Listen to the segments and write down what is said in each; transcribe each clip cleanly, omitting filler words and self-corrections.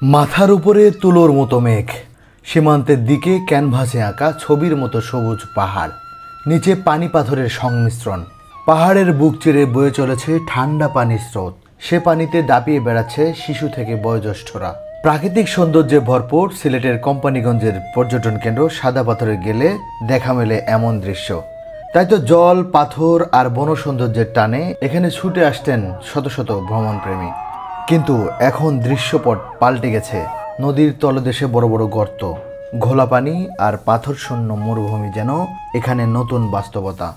মাথার উপরে তুলোর মতো মেঘ, সীমান্তের দিকে ক্যানভাসে আঁকা ছবির মতো সবুজ পাহাড়, নিচে পানি পাথরের সংমিশ্রণ। পাহাড়ের বুক চিরে বয়ে চলেছে ঠান্ডা পানির স্রোত, সে পানিতে দাপিয়ে বেড়াচ্ছে শিশু থেকে বয়োজ্যেষ্ঠরা। প্রাকৃতিক সৌন্দর্যে ভরপুর সিলেটের কোম্পানিগঞ্জের পর্যটন কেন্দ্র সাদা পাথরে গেলে দেখা মেলে এমন দৃশ্য। তাই তো জল, পাথর আর বন সৌন্দর্যের টানে এখানে ছুটে আসতেন শত শত ভ্রমণপ্রেমী। কিন্তু এখন দৃশ্যপট পাল্টে গেছে। নদীর তলদেশে বড় বড় গর্ত, ঘোলা পানি আর পাথর শূন্য মরুভূমি যেন এখানে নতুন বাস্তবতা।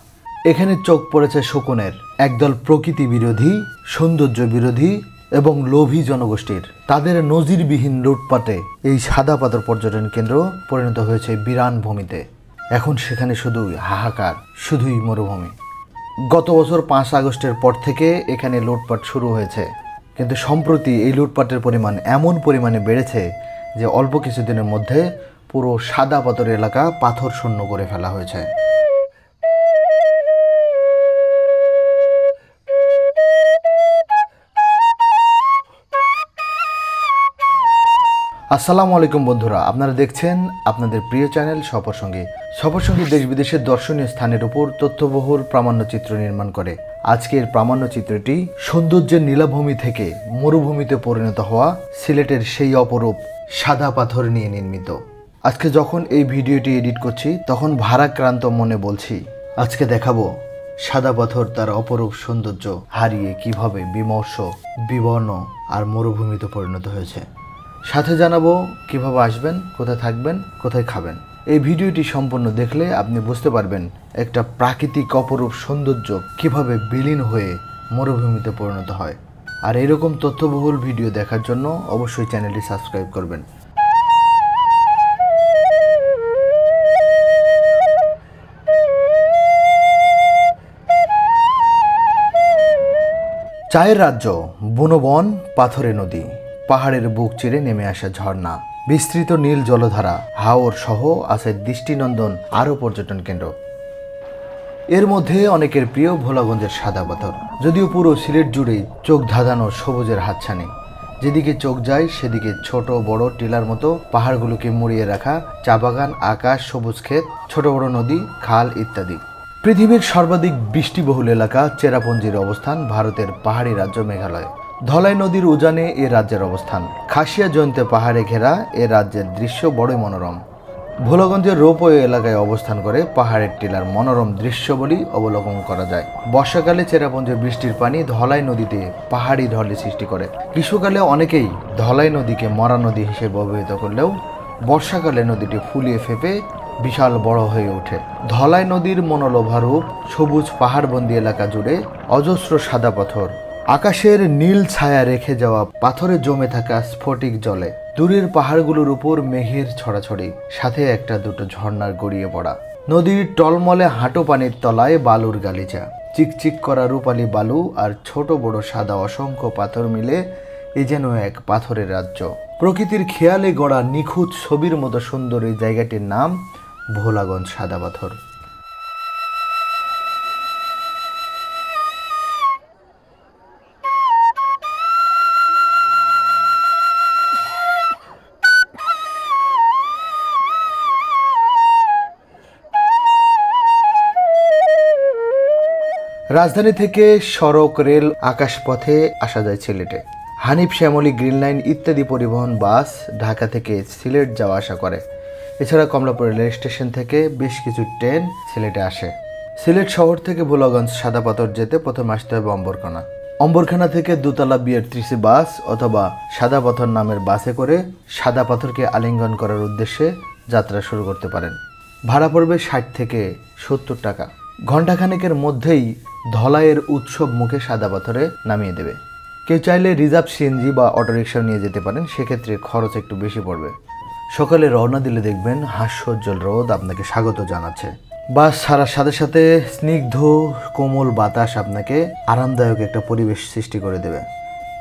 এখানে চোখ পড়েছে শকুনের, একদল প্রকৃতি বিরোধী, সৌন্দর্য বিরোধী এবং লোভী জনগোষ্ঠীর। তাদের নজিরবিহীন লুটপাটে এই সাদা পাথর পর্যটন কেন্দ্র পরিণত হয়েছে বিরান ভূমিতে। এখন সেখানে শুধুই হাহাকার, শুধুই মরুভূমি। গত বছর 5 আগস্টের পর থেকে এখানে লুটপাট শুরু হয়েছে, কিন্তু সম্প্রতি এই লুটপাটের পরিমাণ এমন পরিমাণে বেড়েছে যে অল্প কিছুদিনের মধ্যে পুরো সাদা পাথর এলাকা পাথর শূন্য করে ফেলা হয়েছে। আসসালামু আলাইকুম বন্ধুরা, আপনারা দেখছেন আপনাদের প্রিয় চ্যানেল সফরসঙ্গী দেশ বিদেশের দর্শনীয় স্থানের উপর তথ্যবহুল প্রামাণ্যচিত্র নির্মাণ করে। আজকের প্রামাণ্যচিত্রটি সৌন্দর্যের নীলাভূমি থেকে মরুভূমিতে পরিণত হওয়া সিলেটের সেই অপরূপ সাদা পাথর নিয়ে নির্মিত। আজকে যখন এই ভিডিওটি এডিট করছি তখন ভারাক্রান্ত মনে বলছি, আজকে দেখাবো সাদা পাথর তার অপরূপ সৌন্দর্য হারিয়ে কিভাবে বিমর্ষ, বিবর্ণ আর মরুভূমিতে পরিণত হয়েছে। সাথে জানাবো কিভাবে আসবেন, কোথায় থাকবেন, কোথায় খাবেন। এই ভিডিওটি সম্পূর্ণ দেখলে আপনি বুঝতে পারবেন একটা প্রাকৃতিক অপরূপ সৌন্দর্য কিভাবে বিলীন হয়ে মরুভূমিতে পরিণত হয়। আর এরকম তথ্যবহুল ভিডিও দেখার জন্য অবশ্যই চ্যানেলটি সাবস্ক্রাইব করবেন। চায়ের রাজ্য, বনবন, পাথরে নদী, পাহাড়ের বুক চিরে নেমে আসা ঝর্ণা, বিস্তৃত নীল জলধারা, হাওর সহ আছে দৃষ্টিনন্দন আরও পর্যটন কেন্দ্র। এর মধ্যে অনেকের প্রিয় ভোলাগঞ্জের সাদা পাথর। যদিও পুরো সিলেট জুড়েই চোখ ধাঁধানো সবুজের হাতছানি, যেদিকে চোখ যায় সেদিকে ছোট বড় টিলার মতো পাহাড়গুলোকে মুড়িয়ে রাখা চা বাগান, আকাশ, সবুজ ক্ষেত, ছোট বড় নদী, খাল ইত্যাদি। পৃথিবীর সর্বাধিক বৃষ্টিবহুল এলাকা চেরাপুঞ্জির অবস্থান ভারতের পাহাড়ি রাজ্য মেঘালয়। ধলাই নদীর উজানে এ রাজ্যের অবস্থান। খাসিয়া জয়ন্তে পাহাড়ে ঘেরা এ রাজ্যের দৃশ্য বড়ই মনোরম। ভোলাগঞ্জের রোপওয়ে এলাকায় অবস্থান করে পাহাড়ের টিলার মনোরম দৃশ্যবলী অবলোকন করা যায়। বর্ষাকালে চেরাপুঞ্জের বৃষ্টির পানি ধলাই নদীতে পাহাড়ি ঢলে সৃষ্টি করে। গ্রীষ্মকালে অনেকেই ধলাই নদীকে মরা নদী হিসেবে অভিহিত করলেও বর্ষাকালে নদীটি ফুলিয়ে ফেপে বিশাল বড় হয়ে ওঠে। ধলাই নদীর মনোলোভা রূপ সবুজ পাহাড়বন্দি এলাকা জুড়ে অজস্র সাদা পাথর, আকাশের নীল ছায়া রেখে যাওয়া পাথরে জমে থাকা স্ফটিক জলে, দূরের পাহাড়গুলোর উপর মেঘের ছড়াছড়ি, সাথে একটা দুটো ঝর্ণার গড়িয়ে পড়া। নদীর টলমলে হাঁটু পানির তলায় বালুর গালিচা, চিকচিক করা রূপালী বালু আর ছোট বড় সাদা অসংখ্য পাথর মিলে এ যেন এক পাথরের রাজ্য। প্রকৃতির খেয়ালে গড়া নিখুঁত ছবির মতো সুন্দর এই জায়গাটির নাম ভোলাগঞ্জ সাদা পাথর। রাজধানী থেকে সড়ক, রেল, আকাশপথে আসা যায় সিলেটে। হানিফ, শ্যামলী, গ্রিন লাইন ইত্যাদি পরিবহন বাস ঢাকা থেকে সিলেট যাওয়া আসা করে। এছাড়া কমলাপুর রেল স্টেশন থেকে বেশ কিছু ট্রেন সিলেটে আসে। সিলেট শহর থেকে ভোলাগঞ্জ সাদা পাথর যেতে প্রথমে আসতে হবে অম্বরখানা। অম্বরখানা থেকে দোতলা বিআরটিসি বাস অথবা সাদা পাথর নামের বাসে করে সাদা পাথরকে আলিঙ্গন করার উদ্দেশ্যে যাত্রা শুরু করতে পারেন। ভাড়া পড়বে 60 থেকে 70 টাকা। ঘণ্টাখানেকের মধ্যেই ধলাইয়ের উৎসব মুখে সাদা পাথরে নামিয়ে দেবে। কেউ চাইলে রিজার্ভ সিএনজি বা অটোরিকশা নিয়ে যেতে পারেন, সেক্ষেত্রে খরচ একটু বেশি পড়বে। সকালে রওনা দিলে দেখবেন হাস্যোজ্জ্বল রোদ আপনাকে স্বাগত জানাচ্ছে। বাস ছাড়ার সাথে সাথে স্নিগ্ধ কোমল বাতাস আপনাকে আরামদায়ক একটা পরিবেশ সৃষ্টি করে দেবে।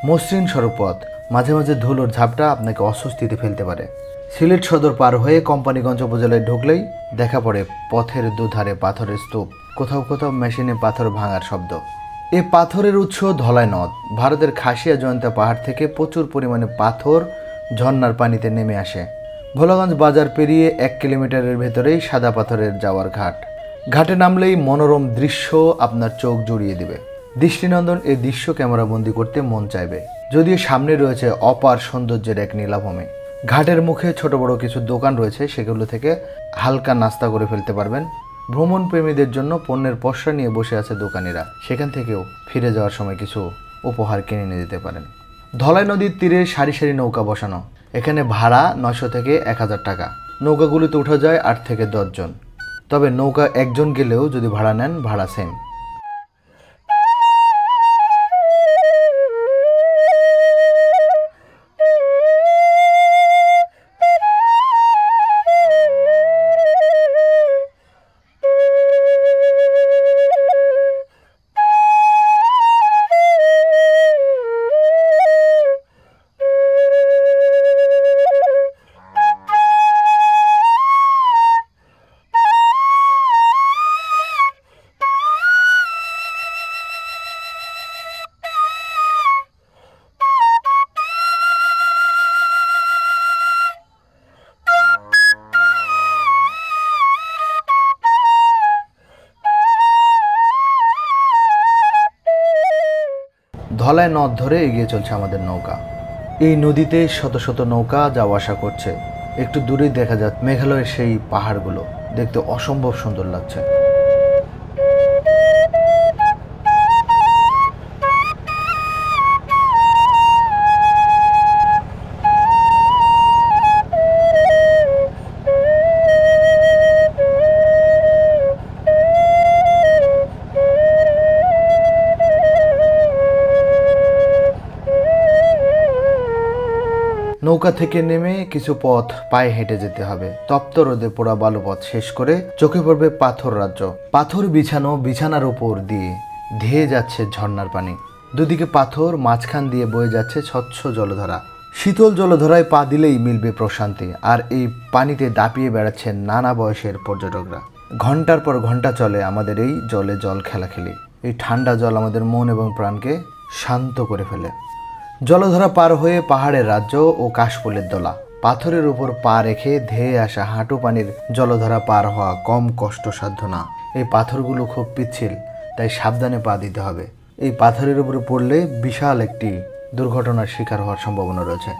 মসৃণ সড়কপথ, মাঝে মাঝে ধুলোর ঝাপটা আপনাকে অস্বস্তিতে ফেলতে পারে। সিলেট সদর পার হয়ে কোম্পানিগঞ্জ উপজেলায় ঢুকলেই দেখা পড়ে পথের দুধারে পাথরের স্তূপ, কোথাও কোথাও মেশিনে পাথর ভাঙার শব্দ। এ পাথরের উৎস ধলাই নদ। ভারতের খাসিয়া জয়ন্তা পাহাড় থেকে প্রচুর পরিমাণে পাথর ঝর্ণার পানিতে নেমে আসে। ভোলাগঞ্জ বাজার পেরিয়ে 1 কিলোমিটারের ভেতরেই সাদা পাথরের যাওয়ার ঘাট। ঘাটে নামলেই মনোরম দৃশ্য আপনার চোখ জুড়িয়ে দিবে। দৃষ্টিনন্দন এই দৃশ্য ক্যামেরাবন্দি করতে মন চাইবে। যদিও সামনে রয়েছে অপার সৌন্দর্যের এক নীলাভূমি। ঘাটের মুখে ছোট বড় কিছু দোকান রয়েছে, সেগুলো থেকে হালকা নাস্তা করে ফেলতে পারবেন। ভ্রমণ প্রেমীদের জন্য পণ্যের পসরা নিয়ে বসে আছে দোকানিরা, সেখান থেকেও ফিরে যাওয়ার সময় কিছু উপহার কিনে নিয়ে যেতে পারেন। ধলাই নদীর তীরে সারি সারি নৌকা বসানো। এখানে ভাড়া 900 থেকে 1000 টাকা। নৌকাগুলিতে উঠা যায় 8 থেকে 10 জন। তবে নৌকা একজন গেলেও যদি ভাড়া নেন, ভাড়া সেম। ধলাই নদ ধরে এগিয়ে চলছে আমাদের নৌকা। এই নদীতে শত শত নৌকা যাওয়া আসা করছে। একটু দূরেই দেখা যাচ্ছে মেঘালয়ের সেই পাহাড়গুলো, দেখতে অসম্ভব সুন্দর লাগছে। নৌকা থেকে নেমে কিছু পথ পায়ে হেঁটে যেতে হবে। তপ্ত রোদে পোড়া বালুপথ শেষ করে চোখে পড়বে পাথর রাজ্য। পাথর বিছানো, বিছানার উপর দিয়ে ধেয়ে যাচ্ছে ঝর্ণার পানি। দুদিকে পাথর, মাঝখান দিয়ে বয়ে যাচ্ছে স্বচ্ছ জলধারা। শীতল জলধারায় পা দিলেই মিলবে প্রশান্তি। আর এই পানিতে দাপিয়ে বেড়াচ্ছেন নানা বয়সের পর্যটকরা। ঘন্টার পর ঘন্টা চলে আমাদের এই জলে জল খেলাখেলি। এই ঠান্ডা জল আমাদের মন এবং প্রাণকে শান্ত করে ফেলে। জলধারা পার হয়ে পাহাড়ের রাজ্য ও কাশফুলের দোলা। পাথরের উপর পা রেখে ধেয়ে আসা হাঁটু পানির জলধারা পার হওয়া কম কষ্টসাধ্য না। এই পাথরগুলো খুব পিচ্ছিল, তাই সাবধানে পা দিতে হবে। এই পাথরের উপরে পড়লে বিশাল একটি দুর্ঘটনার শিকার হওয়ার সম্ভাবনা রয়েছে।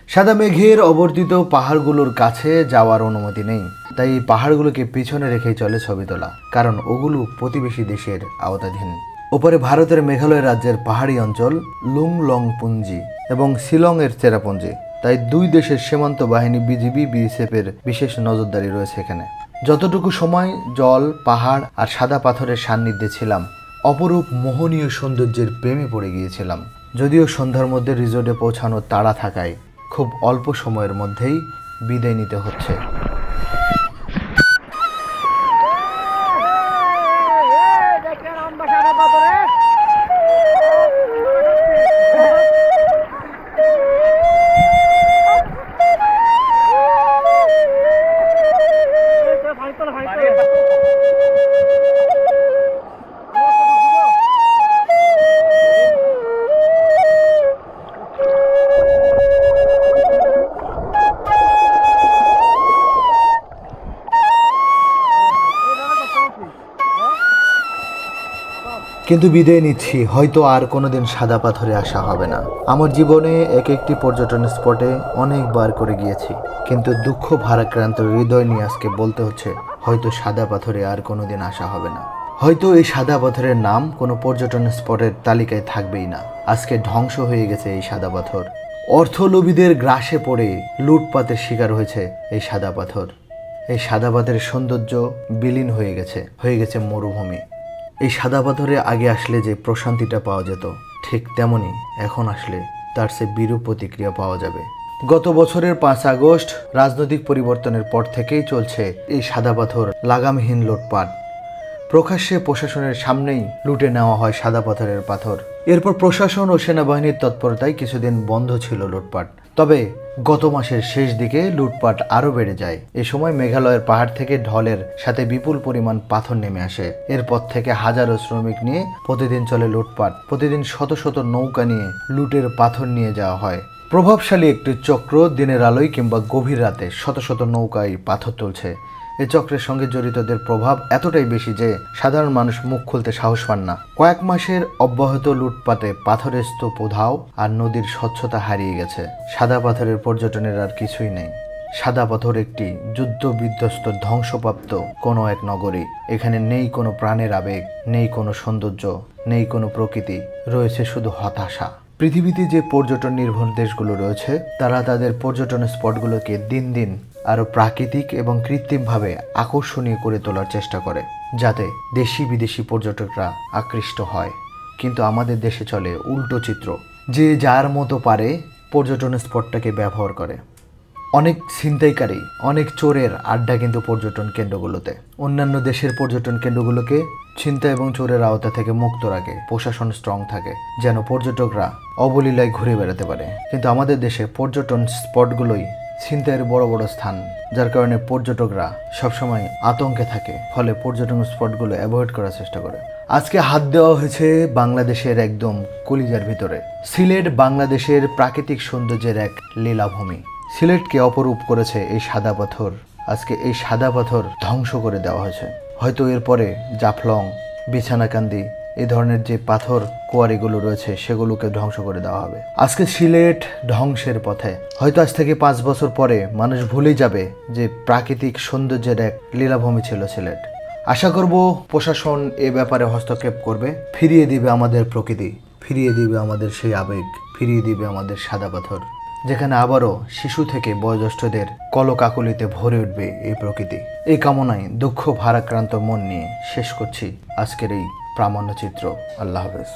সাদা মেঘের অবর্তিত পাহাড়গুলোর কাছে যাওয়ার অনুমতি নেই, তাই এই পাহাড়গুলোকে পিছনে রেখেই চলে ছবি তোলা, কারণ ওগুলো প্রতিবেশী দেশের আওতাধীন। ওপরে ভারতের মেঘালয় রাজ্যের পাহাড়ি অঞ্চল লুংলংপুঞ্জি এবং শিলংয়ের চেরাপুঞ্জি, তাই দুই দেশের সীমান্ত বাহিনী বিজিবি, বিএসএফের বিশেষ নজরদারি রয়েছে এখানে। যতটুকু সময় জল, পাহাড় আর সাদা পাথরের সান্নিধ্যে ছিলাম, অপরূপ মোহনীয় সৌন্দর্যের প্রেমে পড়ে গিয়েছিলাম। যদিও সন্ধ্যার মধ্যে রিসোর্টে পৌঁছানোর তাড়া থাকায় খুব অল্প সময়ের মধ্যেই বিদায় নিতে হচ্ছে। কিন্তু বিদায় নিচ্ছি, হয়তো আর কোনোদিন সাদা পাথরে আসা হবে না। আমার জীবনে এক একটি পর্যটন স্পটে অনেকবার করে গিয়েছি, কিন্তু দুঃখ ভারাক্রান্ত হৃদয় নিয়ে আজকে বলতে হচ্ছে, হয়তো সাদা পাথরে আর কোনোদিন আসা হবে না। হয়তো এই সাদা পাথরের নাম কোনো পর্যটন স্পটের তালিকায় থাকবেই না। আজকে ধ্বংস হয়ে গেছে এই সাদা পাথর। অর্থলোভীদের গ্রাসে পড়ে লুটপাতের শিকার হয়েছে এই সাদা পাথর। এই সাদা পাথরের সৌন্দর্য বিলীন হয়ে গেছে মরুভূমি। এই সাদা পাথরে আগে আসলে যে প্রশান্তিটা পাওয়া যেত, ঠিক তেমনি এখন আসলে তার সে বিরূপ প্রতিক্রিয়া পাওয়া যাবে। গত বছরের 5 আগস্ট রাজনৈতিক পরিবর্তনের পর থেকেই চলছে এই সাদা পাথর লাগামহীন লুটপাট। প্রকাশ্যে প্রশাসনের সামনেই লুটে নেওয়া হয় সাদা পাথরের পাথর। এরপর প্রশাসন ও সেনাবাহিনীর তৎপরতায় কিছুদিন বন্ধ ছিল লুটপাট। তবে গত মাসের শেষ দিকে লুটপাট আরও বেড়ে যায়। এ সময় মেঘালয়ের পাহাড় থেকে ঢলের সাথে বিপুল পরিমাণ পাথর নেমে আসে। এরপর থেকে হাজারো শ্রমিক নিয়ে প্রতিদিন চলে লুটপাট। প্রতিদিন শত শত নৌকা নিয়ে লুটের পাথর নিয়ে যাওয়া হয়। প্রভাবশালী একটি চক্র দিনের আলোয় কিংবা গভীর রাতে শত শত নৌকায় পাথর তুলছে। এই চক্রের সঙ্গে জড়িতদের প্রভাব এতটাই বেশি যে সাধারণ মানুষ মুখ খুলতে সাহস পান না। কয়েক মাসের অব্যাহত লুটপাটে পাথরের স্তূপ উধাও আর নদীর স্বচ্ছতা হারিয়ে গেছে। সাদা পাথরের পর্যটনের আর কিছুই নেই। সাদা পাথর একটি যুদ্ধ বিধ্বস্ত ধ্বংসপ্রাপ্ত কোনো এক নগরী। এখানে নেই কোনো প্রাণের আবেগ, নেই কোনো সৌন্দর্য, নেই কোনো প্রকৃতি, রয়েছে শুধু হতাশা। পৃথিবীতে যে পর্যটন নির্ভর দেশগুলো রয়েছে তারা তাদের পর্যটন স্পটগুলোকে দিন দিন আরও প্রাকৃতিক এবং কৃত্রিমভাবে আকর্ষণীয় করে তোলার চেষ্টা করে, যাতে দেশি বিদেশি পর্যটকরা আকৃষ্ট হয়। কিন্তু আমাদের দেশে চলে উল্টো চিত্র। যে যার মতো পারে পর্যটন স্পটটাকে ব্যবহার করে। অনেক ছিনতাইকারী, অনেক চোরের আড্ডা কিন্তু পর্যটন কেন্দ্রগুলোতে। অন্যান্য দেশের পর্যটন কেন্দ্রগুলোকে ছিনতাই এবং চোরের আওতা থেকে মুক্ত রাখে, প্রশাসন স্ট্রং থাকে, যেন পর্যটকরা অবলীলায় ঘুরে বেড়াতে পারে। কিন্তু আমাদের দেশে পর্যটন স্পটগুলোই ছিনতাইয়ের বড় বড় স্থান, যার কারণে পর্যটকরা সবসময় আতঙ্কে থাকে, ফলে পর্যটন স্পটগুলো অ্যাভয়েড করার চেষ্টা করে। আজকে হাত দেওয়া হয়েছে বাংলাদেশের একদম কলিজার ভিতরে। সিলেট বাংলাদেশের প্রাকৃতিক সৌন্দর্যের এক লীলাভূমি। সিলেটকে অপরূপ করেছে এই সাদা পাথর। আজকে এই সাদা পাথর ধ্বংস করে দেওয়া হয়েছে। হয়তো এরপরে জাফলং, বিছানাকান্দি এই ধরনের যে পাথর কোয়ারিগুলো রয়েছে সেগুলোকে ধ্বংস করে দেওয়া হবে। আজকে সিলেট ধ্বংসের পথে। হয়তো আজ থেকে 5 বছর পরে মানুষ ভুলে যাবে যে প্রাকৃতিক সৌন্দর্যের এক লীলাভূমি ছিল সিলেট। আশা করব প্রশাসন এ ব্যাপারে হস্তক্ষেপ করবে, ফিরিয়ে দিবে আমাদের প্রকৃতি, ফিরিয়ে দিবে আমাদের সেই আবেগ, ফিরিয়ে দিবে আমাদের সাদা পাথর, যেখানে আবারও শিশু থেকে বয়োজ্যেষ্ঠদের কলকাকলিতে ভরে উঠবে এই প্রকৃতি। এই কামনায় দুঃখ ভারাক্রান্ত মন নিয়ে শেষ করছি আজকের এই প্রামাণ্যচিত্র। আল্লাহ হাফেজ।